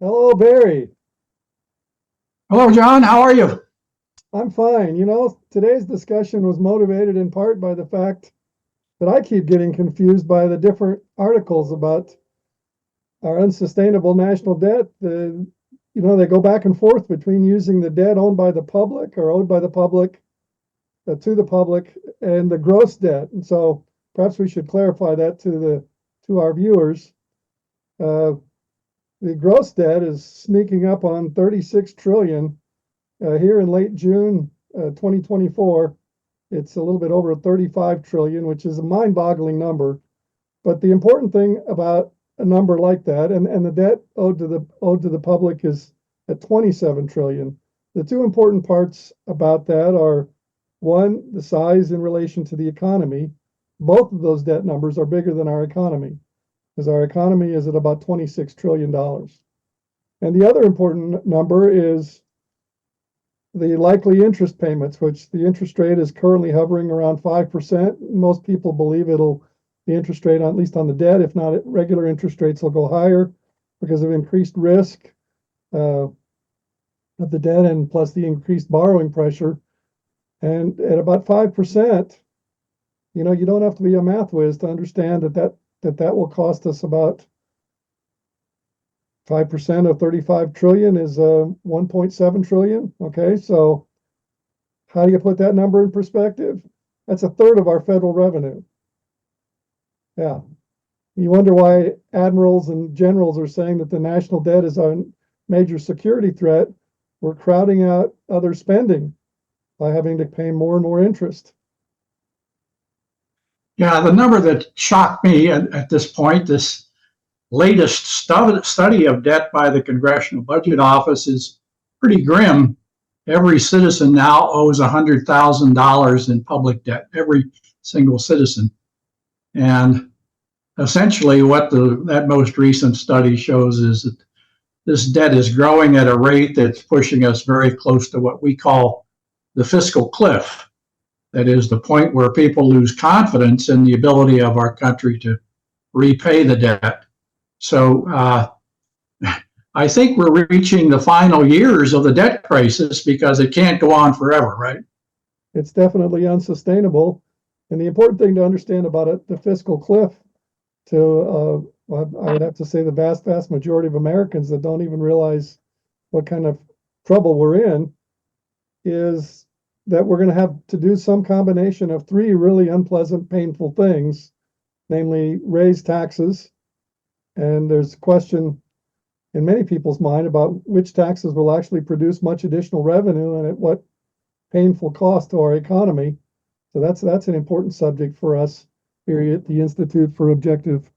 Hello, Barry. Hello, John. How are you? I'm fine. Today's discussion was motivated in part by the fact that I keep getting confused by the different articles about our unsustainable national debt. They go back and forth between using the debt owned by the public or owed by the public to the public and the gross debt. And so perhaps we should clarify that to our viewers. Uh, the gross debt is sneaking up on 36 trillion. Here in late June 2024, it's a little bit over 35 trillion, which is a mind-boggling number. But the important thing about a number like that, and the debt owed to the public is at 27 trillion. The two important parts about that are one, the size in relation to the economy. Both of those debt numbers are bigger than our economy, because our economy is at about $26 trillion. And the other important number is the likely interest payments, which the interest rate is currently hovering around 5%. Most people believe the interest rate, at least on the debt, if not regular interest rates, will go higher because of increased risk of the debt and plus the increased borrowing pressure. And at about 5%, you don't have to be a math whiz to understand that will cost us about 5% of 35 trillion is 1.7 trillion. Okay, so how do you put that number in perspective? That's a third of our federal revenue. Yeah. You wonder why admirals and generals are saying that the national debt is a major security threat. We're crowding out other spending by having to pay more and more interest. Yeah, the number that shocked me at this point, this latest study of debt by the Congressional Budget Office is pretty grim. Every citizen now owes $100,000 in public debt, every single citizen. And essentially what that most recent study shows is that this debt is growing at a rate that's pushing us very close to what we call the fiscal cliff. That is the point where people lose confidence in the ability of our country to repay the debt. So I think we're reaching the final years of the debt crisis because it can't go on forever, right? It's definitely unsustainable. And the important thing to understand about it, the fiscal cliff, I would have to say the vast, vast majority of Americans that don't even realize what kind of trouble we're in, is that we're going to have to do some combination of three really unpleasant, painful things, namely raise taxes. And there's a question in many people's mind about which taxes will actually produce much additional revenue and at what painful cost to our economy. So that's an important subject for us here at the Institute for Objective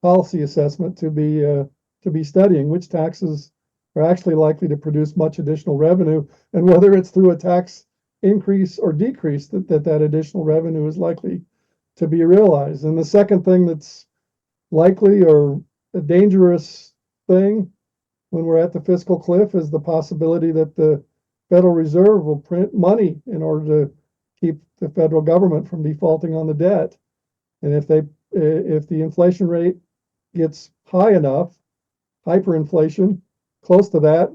Policy Assessment to be studying which taxes are actually likely to produce much additional revenue, and whether it's through a tax increase or decrease that additional revenue is likely to be realized. And the second thing that's likely or a dangerous thing when we're at the fiscal cliff is the possibility that the Federal Reserve will print money in order to keep the federal government from defaulting on the debt. And if the inflation rate gets high enough, hyperinflation, close to that,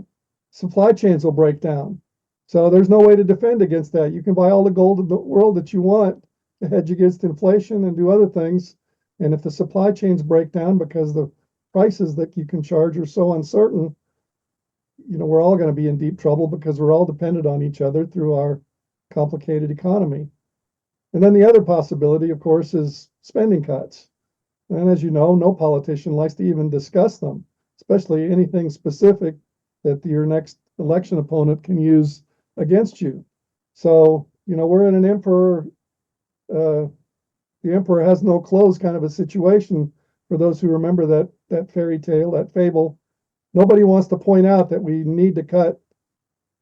supply chains will break down. So there's no way to defend against that. You can buy all the gold in the world that you want to hedge against inflation and do other things. And if the supply chains break down because the prices that you can charge are so uncertain, we're all going to be in deep trouble because we're all dependent on each other through our complicated economy. And then the other possibility, of course, is spending cuts. And as you know, no politician likes to even discuss them, especially anything specific that your next election opponent can use against you. So, we're in an the emperor has no clothes kind of a situation for those who remember that fairy tale, that fable. Nobody wants to point out that we need to cut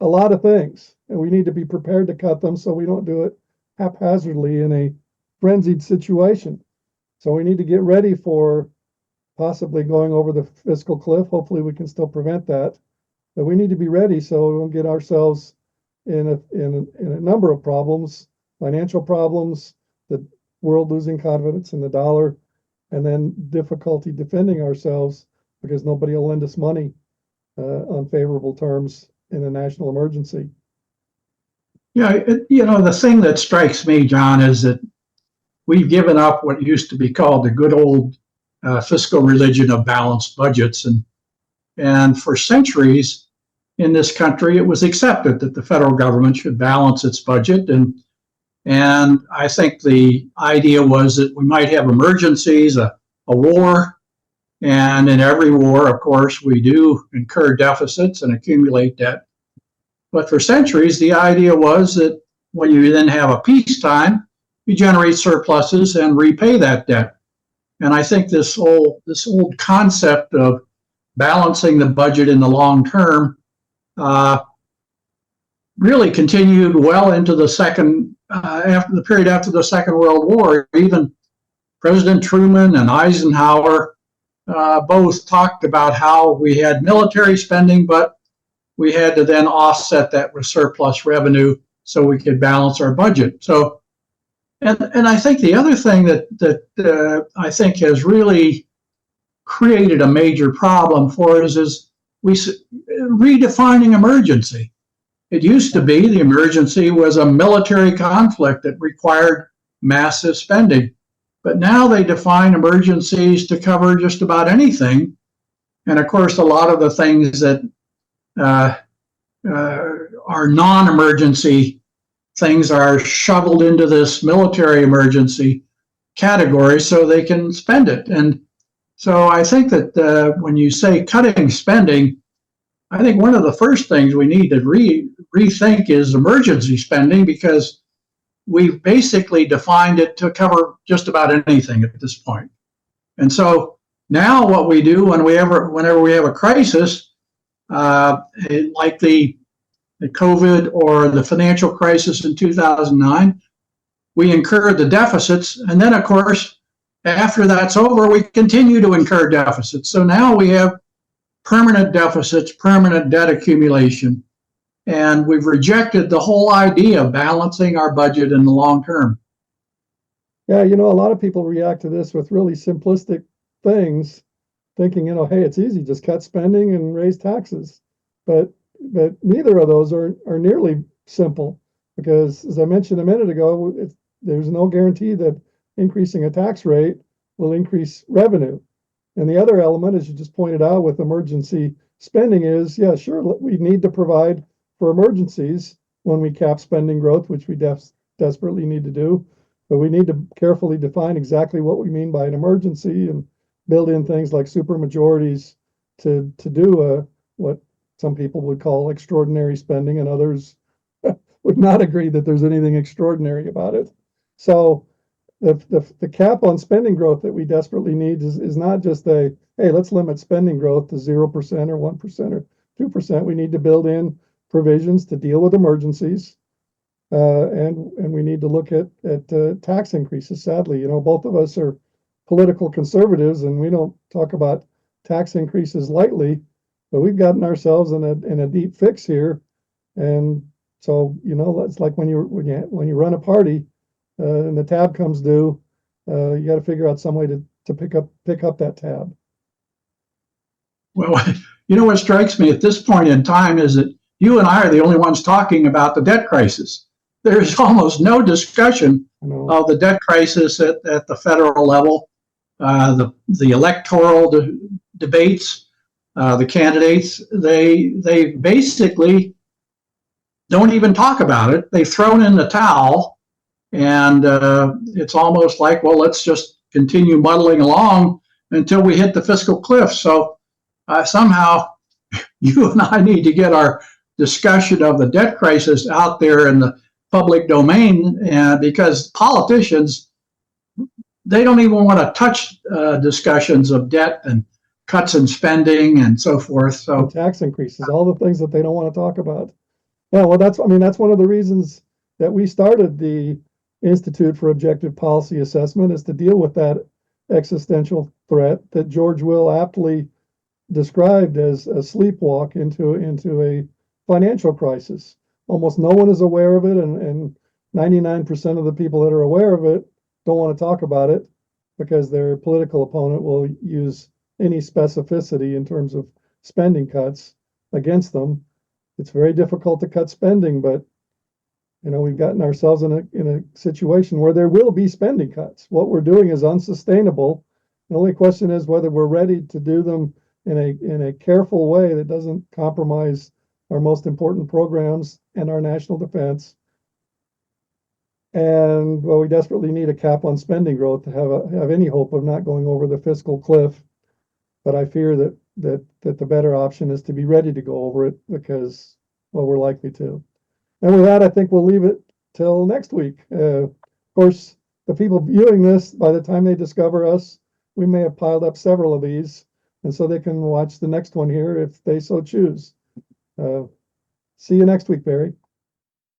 a lot of things, and we need to be prepared to cut them so we don't do it haphazardly in a frenzied situation. So we need to get ready for possibly going over the fiscal cliff. Hopefully we can still prevent that. But we need to be ready so we won't get ourselves in a number of problems, financial problems, the world losing confidence in the dollar, and then difficulty defending ourselves because nobody will lend us money unfavorable terms in a national emergency. Yeah, the thing that strikes me, John, is that we've given up what used to be called the good old fiscal religion of balanced budgets. And for centuries in this country, it was accepted that the federal government should balance its budget. And I think the idea was that we might have emergencies, a war. And in every war, of course, we do incur deficits and accumulate debt. But for centuries, the idea was that when you then have a peacetime, you generate surpluses and repay that debt. And I think this old concept of balancing the budget in the long term really continued well into the after the period after the Second World War. Even President Truman and Eisenhower both talked about how we had military spending, but we had to then offset that with surplus revenue so we could balance our budget. So, and I think the other thing that I think has really created a major problem for us is redefining emergency. It used to be the emergency was a military conflict that required massive spending, but now they define emergencies to cover just about anything. And of course, a lot of the things that are non-emergency things are shoveled into this military emergency category so they can spend it. And so I think that when you say cutting spending, I think one of the first things we need to rethink is emergency spending, because we've basically defined it to cover just about anything at this point. And so now what we do whenever we have a crisis, like the COVID or the financial crisis in 2009, we incur the deficits. And then, of course, after that's over, we continue to incur deficits. So now we have permanent deficits, permanent debt accumulation. And we've rejected the whole idea of balancing our budget in the long term. Yeah, a lot of people react to this with really simplistic things, thinking, hey, it's easy, just cut spending and raise taxes. But neither of those are nearly simple, because as I mentioned a minute ago, there's no guarantee that increasing a tax rate will increase revenue. And the other element, as you just pointed out with emergency spending, is, yeah, sure, we need to provide for emergencies when we cap spending growth, which we desperately need to do. But we need to carefully define exactly what we mean by an emergency and build in things like supermajorities to do what some people would call extraordinary spending, and others would not agree that there's anything extraordinary about it. So the cap on spending growth that we desperately need is not just hey, let's limit spending growth to 0% or 1% or 2%. We need to build in provisions to deal with emergencies, and we need to look at tax increases. Sadly, both of us are political conservatives, and we don't talk about tax increases lightly, but we've gotten ourselves in a deep fix here. And so, it's like when you run a party and the tab comes due, you got to figure out some way to pick up that tab. Well, what strikes me at this point in time is that you and I are the only ones talking about the debt crisis. There's almost no discussion of the debt crisis at the federal level. The electoral debates, the candidates, they basically don't even talk about it. They've thrown in the towel, and it's almost like, well, let's just continue muddling along until we hit the fiscal cliff. So somehow you and I need to get our discussion of the debt crisis out there in the public domain, because politicians, they don't even want to touch discussions of debt and cuts in spending and so forth. So and tax increases, all the things that they don't want to talk about. Yeah, well, that's one of the reasons that we started the Institute for Objective Policy Assessment, is to deal with that existential threat that George Will aptly described as a sleepwalk into a financial crisis. Almost no one is aware of it, and 99% of the people that are aware of it don't want to talk about it, because their political opponent will use any specificity in terms of spending cuts against them. It's very difficult to cut spending, but we've gotten ourselves in a situation where there will be spending cuts. What we're doing is unsustainable. The only question is whether we're ready to do them in a careful way that doesn't compromise our most important programs and our national defense. And well, we desperately need a cap on spending growth to have any hope of not going over the fiscal cliff. But I fear that the better option is to be ready to go over it because, well, we're likely to. And with that, I think we'll leave it till next week. Of course, the people viewing this, by the time they discover us, we may have piled up several of these, and so they can watch the next one here if they so choose. See you next week, Barry.